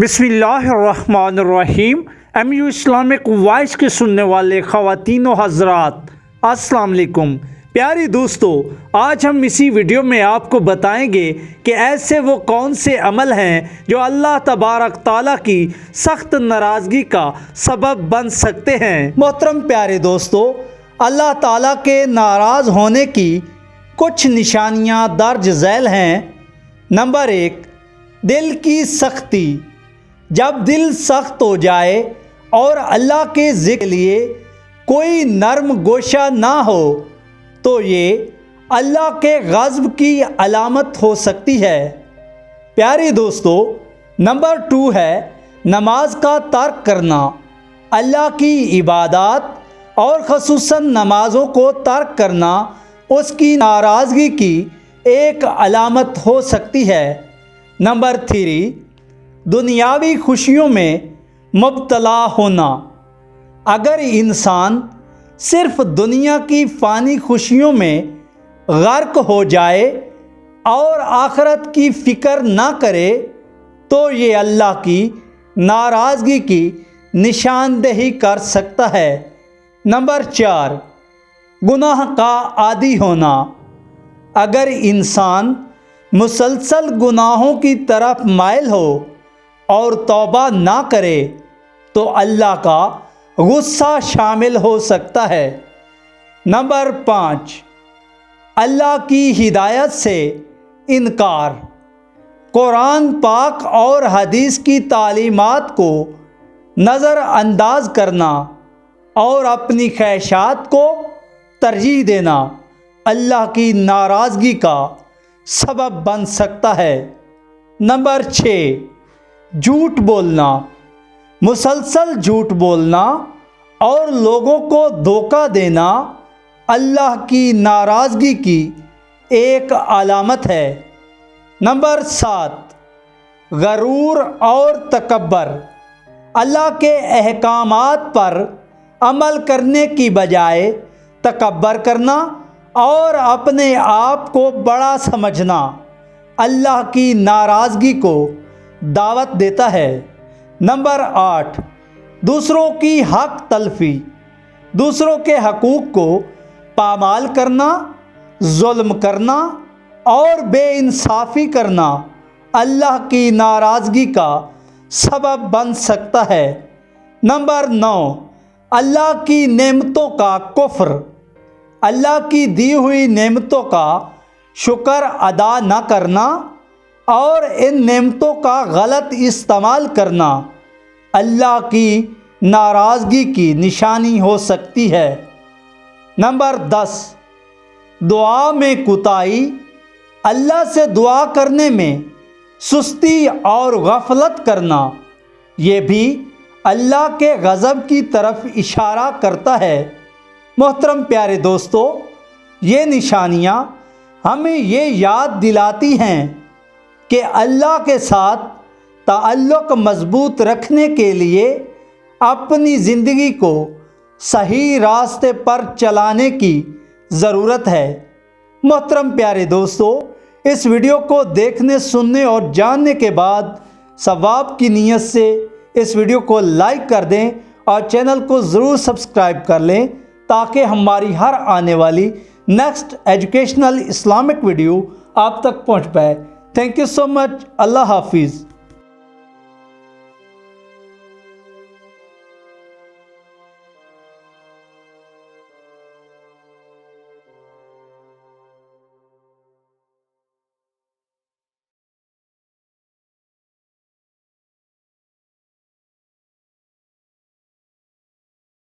بسم اللہ الرحمن الرحیم۔ MU اسلامک وائس کے سننے والے خواتین و حضرات السلام علیکم۔ پیاری دوستو، آج ہم اسی ویڈیو میں آپ کو بتائیں گے کہ ایسے وہ کون سے عمل ہیں جو اللہ تبارک تعالیٰ کی سخت ناراضگی کا سبب بن سکتے ہیں۔ محترم پیارے دوستو، اللہ تعالیٰ کے ناراض ہونے کی کچھ نشانیاں درج ذیل ہیں۔ نمبر 1، دل کی سختی۔ جب دل سخت ہو جائے اور اللہ کے ذکر کے لیے کوئی نرم گوشہ نہ ہو تو یہ اللہ کے غضب کی علامت ہو سکتی ہے۔ پیارے دوستو، نمبر 2 ہے نماز کا ترک کرنا۔ اللہ کی عبادات اور خصوصاً نمازوں کو ترک کرنا اس کی ناراضگی کی ایک علامت ہو سکتی ہے۔ نمبر 3، دنیاوی خوشیوں میں مبتلا ہونا۔ اگر انسان صرف دنیا کی فانی خوشیوں میں غرق ہو جائے اور آخرت کی فکر نہ کرے تو یہ اللہ کی ناراضگی کی نشاندہی کر سکتا ہے۔ نمبر 4، گناہ کا عادی ہونا۔ اگر انسان مسلسل گناہوں کی طرف مائل ہو اور توبہ نہ کرے تو اللہ کا غصہ شامل ہو سکتا ہے۔ نمبر 5، اللہ کی ہدایت سے انکار۔ قرآن پاک اور حدیث کی تعلیمات کو نظر انداز کرنا اور اپنی خواہشات کو ترجیح دینا اللہ کی ناراضگی کا سبب بن سکتا ہے۔ نمبر 6، جھوٹ بولنا۔ مسلسل جھوٹ بولنا اور لوگوں کو دھوکہ دینا اللہ کی ناراضگی کی ایک علامت ہے۔ نمبر 7، غرور اور تکبر۔ اللہ کے احکامات پر عمل کرنے کی بجائے تکبر کرنا اور اپنے آپ کو بڑا سمجھنا اللہ کی ناراضگی کو دعوت دیتا ہے۔ نمبر 8، دوسروں کی حق تلفی۔ دوسروں کے حقوق کو پامال کرنا، ظلم کرنا اور بے انصافی کرنا اللہ کی ناراضگی کا سبب بن سکتا ہے۔ نمبر 9، اللہ کی نعمتوں کا کفر۔ اللہ کی دی ہوئی نعمتوں کا شکر ادا نہ کرنا اور ان نعمتوں کا غلط استعمال کرنا اللہ کی ناراضگی کی نشانی ہو سکتی ہے۔ نمبر 10، دعا میں کوتاہی۔ اللہ سے دعا کرنے میں سستی اور غفلت کرنا یہ بھی اللہ کے غضب کی طرف اشارہ کرتا ہے۔ محترم پیارے دوستو، یہ نشانیاں ہمیں یہ یاد دلاتی ہیں کہ اللہ کے ساتھ تعلق مضبوط رکھنے کے لیے اپنی زندگی کو صحیح راستے پر چلانے کی ضرورت ہے۔ محترم پیارے دوستو، اس ویڈیو کو دیکھنے، سننے اور جاننے کے بعد ثواب کی نیت سے اس ویڈیو کو لائک کر دیں اور چینل کو ضرور سبسکرائب کر لیں تاکہ ہماری ہر آنے والی نیکسٹ ایجوکیشنل اسلامک ویڈیو آپ تک پہنچ پائے۔ تھینک یو سو مچ۔ اللہ حافظ۔